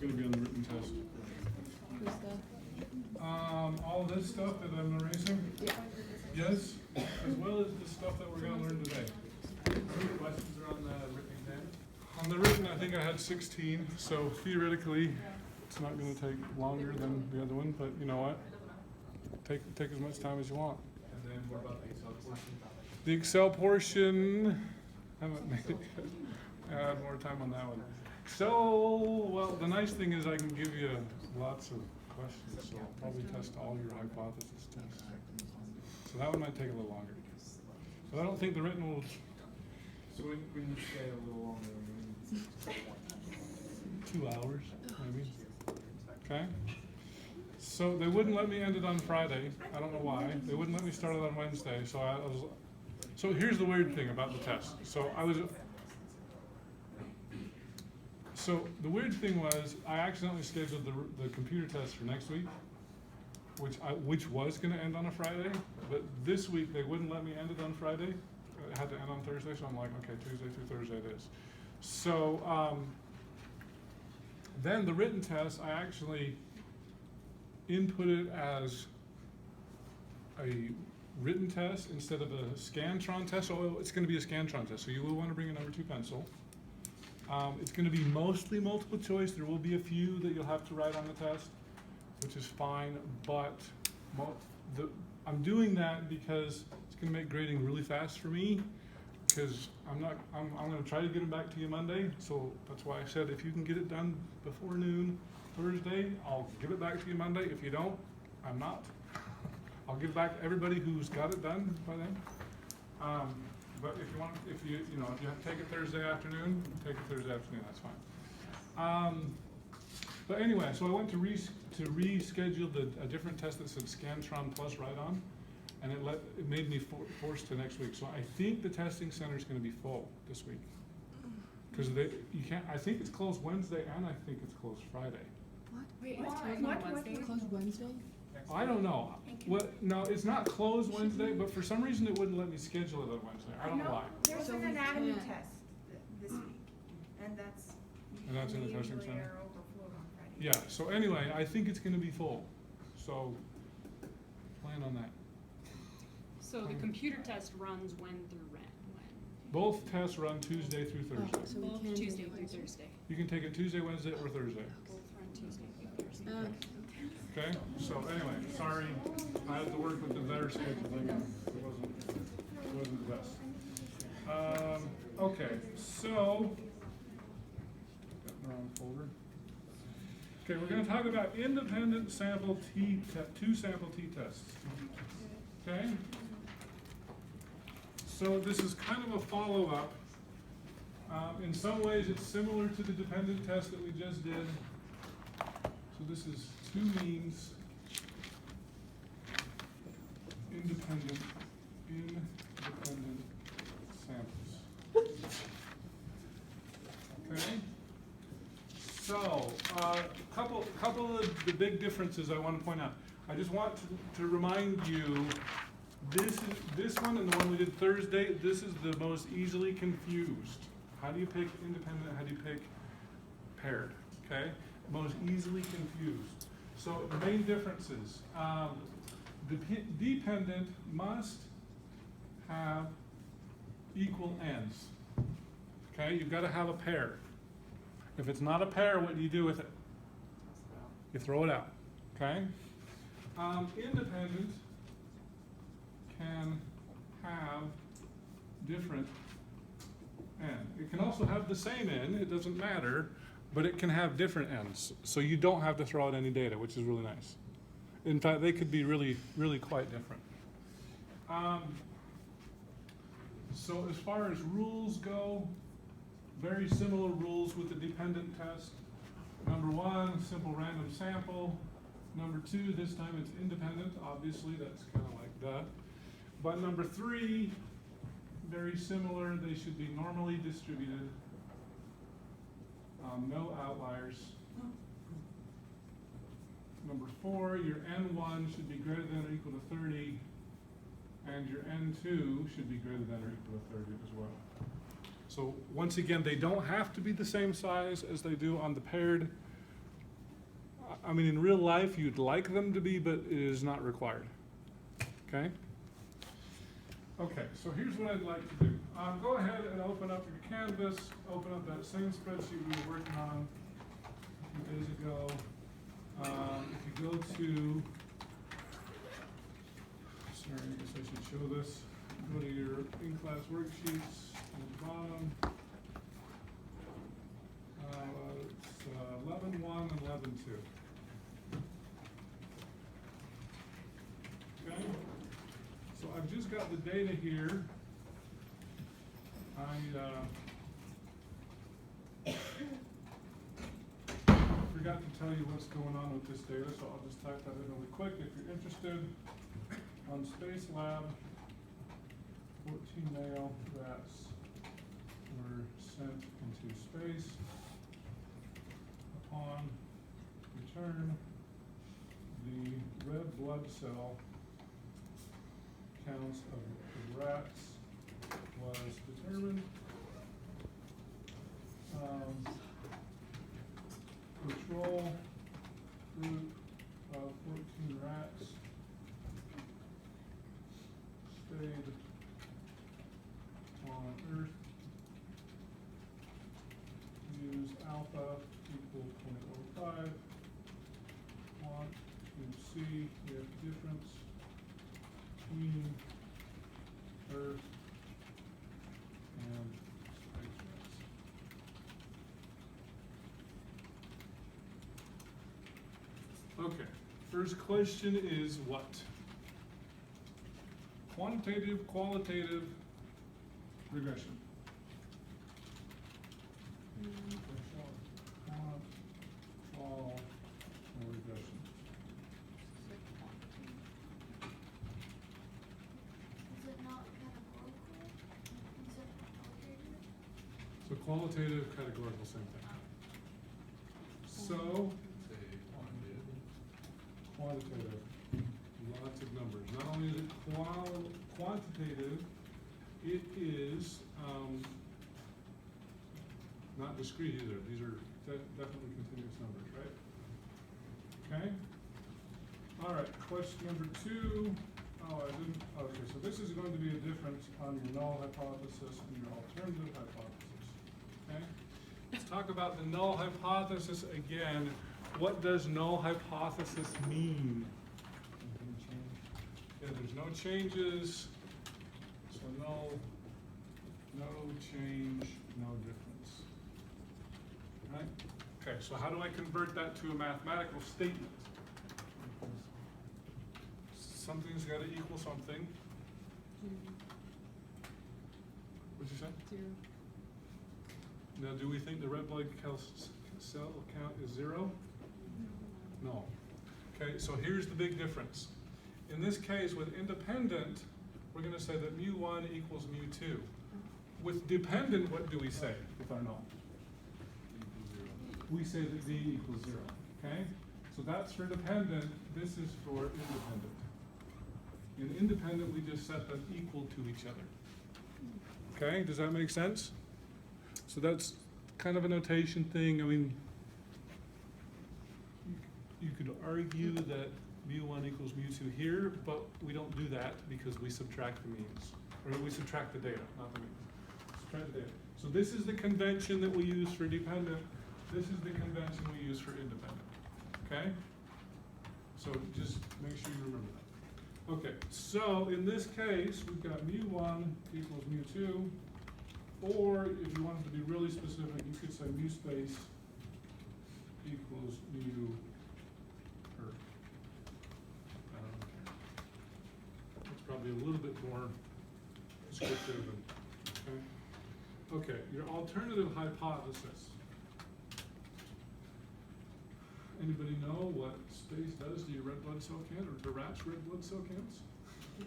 going to be on the written test. Who's the? All this stuff that I'm erasing? Yeah. Yes, as well as the stuff that we're going to learn today. How many questions are on the written exam? On the written, I think I had 16, so theoretically, it's not going to take longer than the other one, but you know what? Take as much time as you want. And then what about the Excel portion? The Excel portion, I haven't made it yet. I had more time on that one. So, well, the nice thing is I can give you lots of questions, so I'll probably test all your hypothesis tests. So that one might take a little longer. But I don't think the written will, So when you say a little longer, 2 hours, maybe. Okay? So they wouldn't let me end it on Friday. I don't know why. They wouldn't let me start it on Wednesday. So here's the weird thing about the test. So the weird thing was I accidentally scheduled the computer test for next week, which was going to end on a Friday. But this week they wouldn't let me end it on Friday. It had to end on Thursday. So I'm like, okay, Tuesday through Thursday it is. So then the written test, I actually input it as a written test instead of a Scantron test. So it's going to be a Scantron test. So you will want to bring a number 2 pencil. It's going to be mostly multiple choice. There will be a few that you'll have to write on the test, which is fine. But I'm doing that because it's going to make grading really fast for me. Because I'm going to try to get them back to you Monday. So that's why I said if you can get it done before noon Thursday, I'll give it back to you Monday. If you don't, I'm not. I'll give back everybody who's got it done by then. But if you have to take it Thursday afternoon, take it Thursday afternoon. That's fine. But anyway, so I went to reschedule a different test that said Scantron plus Write-On, and it made me forced to next week. So I think the testing center is going to be full this week because you can't. I think it's closed Wednesday and I think it's closed Friday. What? Wait, What? Closed Wednesday? I don't know. No, it's not closed Wednesday, but for some reason it wouldn't let me schedule it on Wednesday. I don't know why. There's So an we anatomy can't. test this week, and that's. And that's in the we testing usually center? are overflowed on Friday. Yeah, so anyway, I think it's going to be full. So plan on that. So the computer test runs when through when? Both tests run Tuesday through Thursday. So we Both can do Tuesday through Wednesday. Thursday. You can take it Tuesday, Wednesday, or Thursday. Both run Tuesday through Thursday. Okay? So anyway, sorry, I had to work with the better scheduling. It wasn't the best. Okay, so got the wrong folder. Okay, we're going to talk about independent sample two sample t-tests. Okay? So this is kind of a follow-up. In some ways, it's similar to the dependent test that we just did. So this is 2 means independent samples. Okay? So, couple of the big differences I want to point out. I just want to remind you, this one and the one we did Thursday, this is the most easily confused. How do you pick independent? How do you pick paired? Okay? Most easily confused. So the main differences, dependent must have equal ends. Okay, you've got to have a pair. If it's not a pair, what do you do with it? You throw it out. Okay? Independent can have different end. It can also have the same end, it doesn't matter, but it can have different ends. So you don't have to throw out any data, which is really nice. In fact, they could be really, really quite different. So as far as rules go, very similar rules with the dependent test. Number 1, simple random sample. Number 2, this time it's independent. Obviously, that's kind of like that. But number 3, very similar. They should be normally distributed. No outliers. Number 4, your N1 should be greater than or equal to 30, and your N2 should be greater than or equal to 30 as well. So once again, they don't have to be the same size as they do on the paired I mean, in real life, you'd like them to be, but it is not required. Okay? Okay, so here's what I'd like to do. Go ahead and open up your Canvas, open up that same spreadsheet we were working on a few days ago. If you go to, sorry, I guess I should show this. Go to your in-class worksheets at the bottom. It's 11.1 and 11.2. Okay? So I've just got the data here. I forgot to tell you what's going on with this data, so I'll just type that in really quick. If you're interested, on Space Lab, 14 male rats were sent into space. Upon return, the red blood cell counts of the rats was determined. Control group of 14 rats stayed on Earth. Use alpha equal 0.05. Want to see if difference between Earth and space rats. Okay, first question is what? Quantitative, qualitative regression. Quant, qual, or regression. Is it not categorical? Is it qualitative? So qualitative, categorical, same thing. So, quantitative, lots of numbers. Not only is it quantitative, it is not discrete either. These are definitely continuous numbers, right? Okay? All right, question number 2. Oh, I didn't, okay, so this is going to be a difference on your null hypothesis and your alternative hypothesis, okay? Let's talk about the null hypothesis again. What does null hypothesis mean? Yeah, there's no changes, so no change, no difference. Right? Okay, so how do I convert that to a mathematical statement? Something's got to equal something. What'd you say? 0. Now, do we think the red blood cell count is 0? No. Okay, so here's the big difference. In this case, with independent, we're going to say that mu1 equals mu2. With dependent, what do we say with our null? We say that d equals 0. Okay? So that's for dependent. This is for independent. In independent, we just set them equal to each other. Okay? Does that make sense? So that's kind of a notation thing. I mean, you could argue that mu1 equals mu2 here, but we don't do that because we subtract the means. Or we subtract the data, not the means. Subtract the data. So this is the convention that we use for dependent. This is the convention we use for independent. Okay? So just make sure you remember that. Okay, so in this case, we've got mu1 equals mu2. Or if you wanted to be really specific, you could say mu space equals mu Earth. It's probably a little bit more descriptive. Okay, your alternative hypothesis. Anybody know what space does to your red blood cell count or to rats' red blood cell counts? Do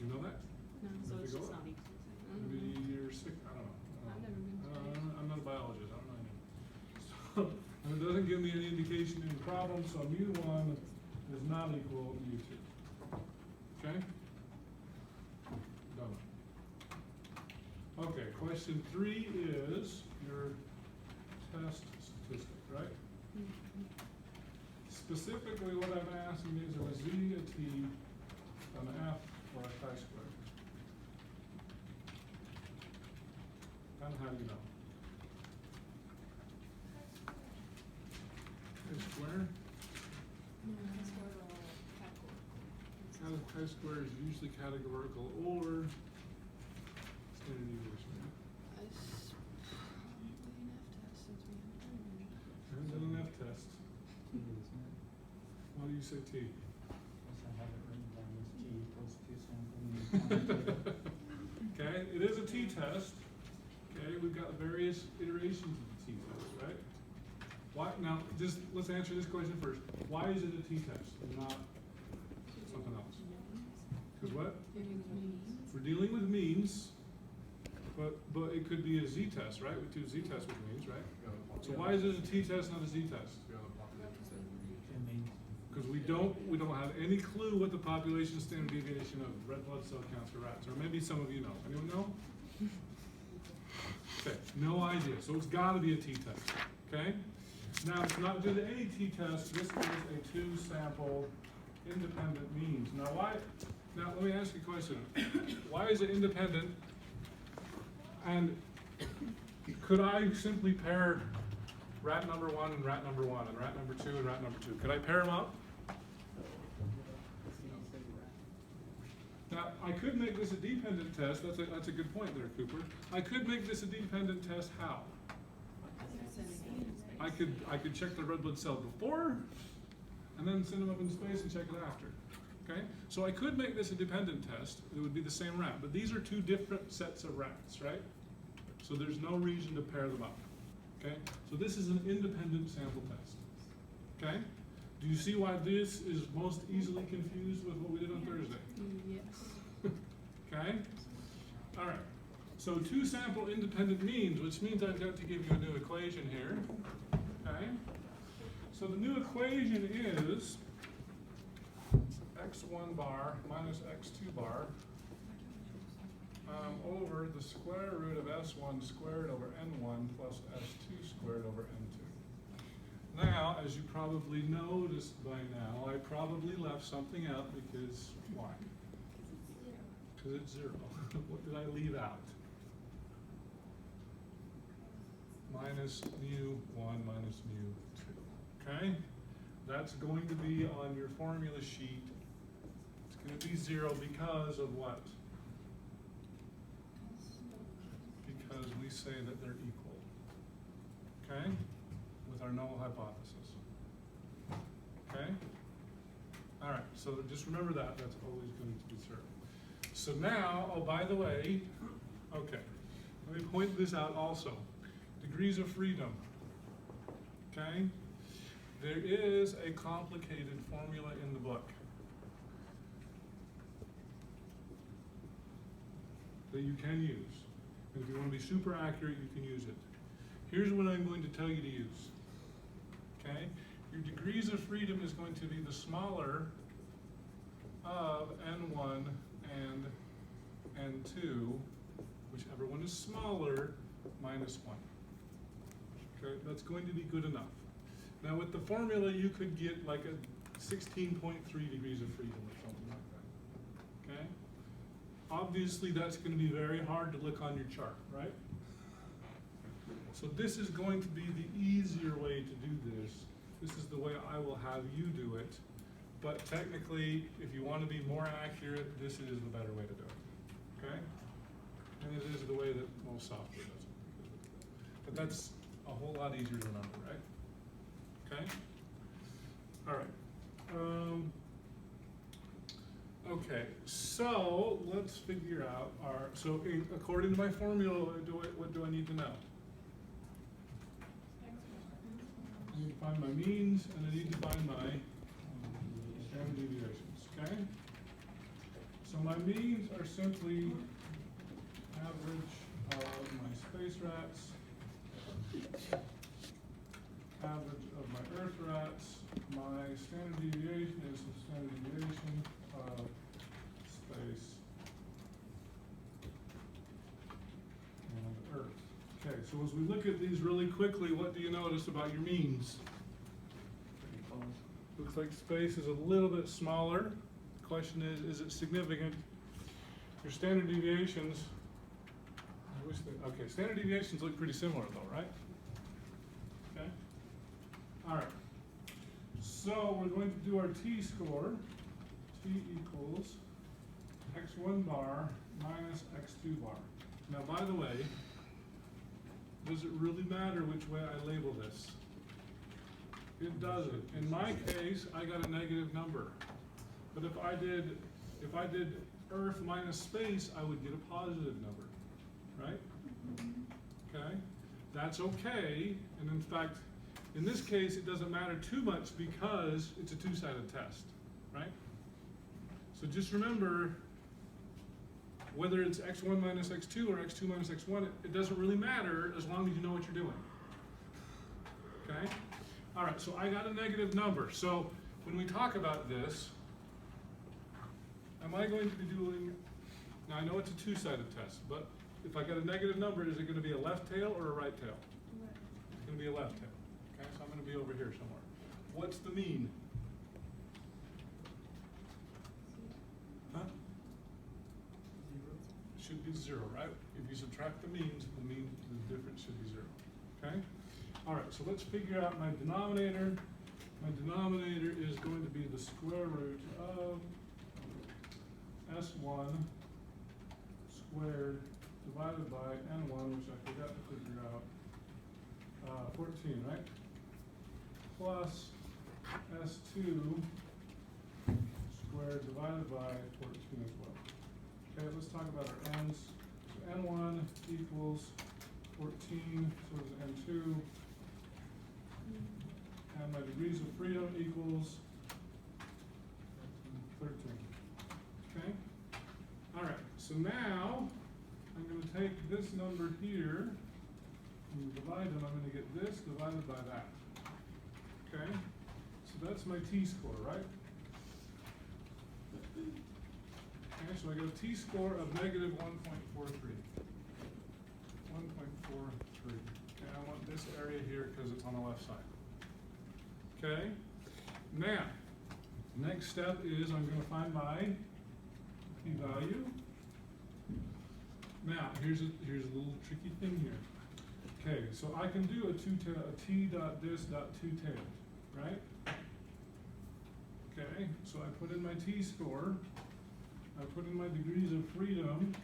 you know that? No, so Maybe it's go just up. not equal. Maybe you're sick. I don't know. I've never been to I'm not a biologist. I don't know anything. So, and it doesn't give me any indication in the problem. So mu1 is not equal to mu2. Okay. Done. Okay. Question 3 is your test statistic, right? Specifically, what I'm asking is a z, a t, an f, or a chi-square. And how do you know? Chi-square? Chi-square is usually categorical or standard deviation. And then an F test. Why do you say T? Okay, it is a T test. Okay, we've got various iterations of the T test, right? Why, now, just let's answer this question first. Why is it a T test and not something else? Because what? We're dealing with means, but it could be a Z test, right? We do Z test with means, right? So why is it a T test, not a Z test? Because we don't have any clue what the population standard deviation of red blood cell counts for rats, or maybe some of you know. Anyone know? Okay, no idea. So it's got to be a T test. Okay. Now it's not just any T test. This is a two-sample independent means. Now why? Now let me ask you a question. Why is it independent? And could I simply pair rat number 1 and rat number 1 and rat number 2 and rat number 2? Could I pair them up? Now, I could make this a dependent test. That's a good point there, Cooper. I could make this a dependent test. How? I could check the red blood cell before, and then send them up in space and check it after. Okay? So I could make this a dependent test. It would be the same rat, but these are two different sets of rats, right? So there's no reason to pair them up. Okay? So this is an independent sample test. Okay? Do you see why this is most easily confused with what we did on Thursday? Yes. Okay? All right. So two sample independent means, which means I've got to give you a new equation here. Okay? So the new equation is x1 bar minus x2 bar over the square root of s1 squared over n1 plus s2 squared over n2. Now, as you probably noticed by now, I probably left something out because why? Because it's 0. What did I leave out? Minus mu1 minus mu2. Okay? That's going to be on your formula sheet. It's going to be 0 because of what? Because we say that they're equal. Okay? With our null hypothesis. Okay? All right, so just remember that. That's always going to be 0. So now, oh, by the way, okay, let me point this out also. Degrees of freedom. Okay? There is a complicated formula in the book that you can use. And if you want to be super accurate, you can use it. Here's what I'm going to tell you to use. Okay? Your degrees of freedom is going to be the smaller of n1 and n2, whichever one is smaller, minus 1. Okay? That's going to be good enough. Now with the formula, you could get like a 16.3 degrees of freedom or something like that. Okay? Obviously, that's going to be very hard to look on your chart, right? So this is going to be the easier way to do this. This is the way I will have you do it. But technically, if you want to be more accurate, this is the better way to do it. Okay? And it is the way that most software does it. But that's a whole lot easier to remember, right? Okay? All right. Okay, so let's figure out our, so according to my formula, what do I need to know? I need to find my means, and I need to find my standard deviations, okay? So my means are simply average of my space rats, average of my earth rats. My standard deviation is the standard deviation of space and earth. Okay, so as we look at these really quickly, what do you notice about your means? Pretty close. Looks like space is a little bit smaller. The question is it significant? Your standard deviations, okay, standard deviations look pretty similar though, right? Okay, all right. So we're going to do our t-score. T equals x1 bar minus x2 bar. Now, by the way, does it really matter which way I label this? It doesn't. In my case, I got a negative number. But if I did Earth minus space, I would get a positive number, right? Okay, that's okay. And in fact, in this case, it doesn't matter too much because it's a two-sided test, right? So just remember, whether it's x1 minus x2 or x2 minus x1, it doesn't really matter as long as you know what you're doing. Okay? All right, so I got a negative number. So when we talk about this, am I going to be doing, now I know it's a two-sided test, but if I got a negative number, is it going to be a left tail or a right tail? It's going to be a left tail. Okay, so I'm going to be over here somewhere. What's the mean? Huh? It should be 0, right? If you subtract the means, the difference should be 0. Okay? All right, so let's figure out my denominator. My denominator is going to be the square root of S1 squared divided by N1, which I forgot to figure out, 14, right? Plus S2 squared divided by 14 as well. Okay, let's talk about our n's. So N1 equals 14, so is N2. And my degrees of freedom equals 13. Okay? All right, so now I'm going to take this number here and divide them. I'm going to get this divided by that. Okay? So that's my t-score, right? Okay, so I got a t-score of negative 1.43. 1.43. Okay, I want this area here because it's on the left side. Okay? Now, next step is I'm going to find my p-value. Now, here's a little tricky thing here. Okay, so I can do a t dot dis dot two-tailed, right? Okay, so I put in my t-score. I put in my degrees of freedom.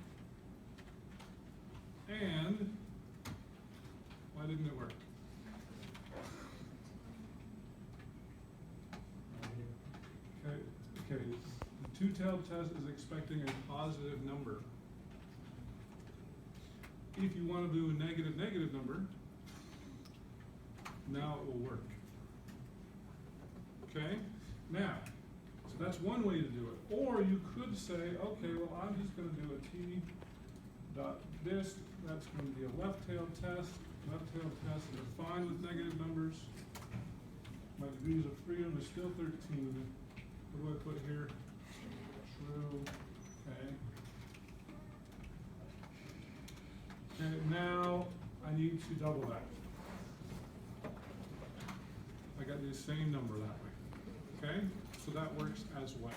And why didn't it work? Okay, the two-tailed test is expecting a positive number. If you want to do a negative number, now it will work. Okay? Now, so that's one way to do it. Or you could say, okay, well, I'm just going to do a t dot dist. That's going to be a left-tailed test. Left-tailed tests are fine with negative numbers. My degrees of freedom is still 13. What do I put here? True. Okay. Okay, now I need to double that. I got the same number that way. Okay? So that works as well.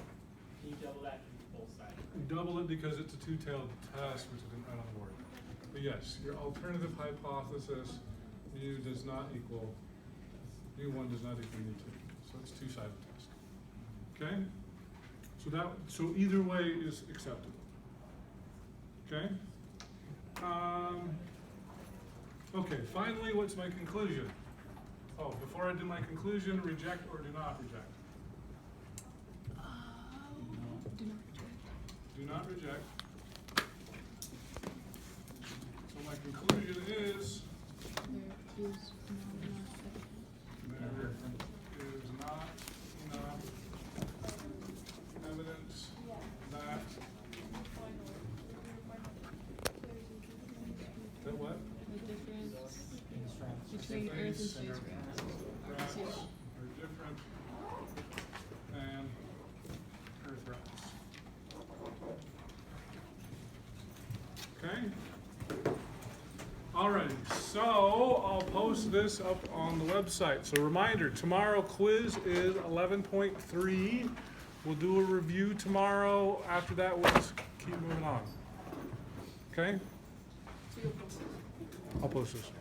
Can you double that to both sides? Double it because it's a two-tailed test, which I didn't write on the board. But yes, your alternative hypothesis, mu does not equal, mu1 does not equal mu2. So it's two-sided test. Okay? So either way is acceptable. Okay? Okay, finally, what's my conclusion? Oh, before I do my conclusion, reject or do not reject? Do not reject. Do not reject. So my conclusion is There is there is not enough evidence that what? the difference between Earth and space Rats zero. are different than Earth rats. Okay? All Alrighty, so I'll post this up on the website. So reminder, tomorrow quiz is 11.3. We'll do a review tomorrow. After that, we'll just keep moving on. Okay? So you'll post it. I'll post this.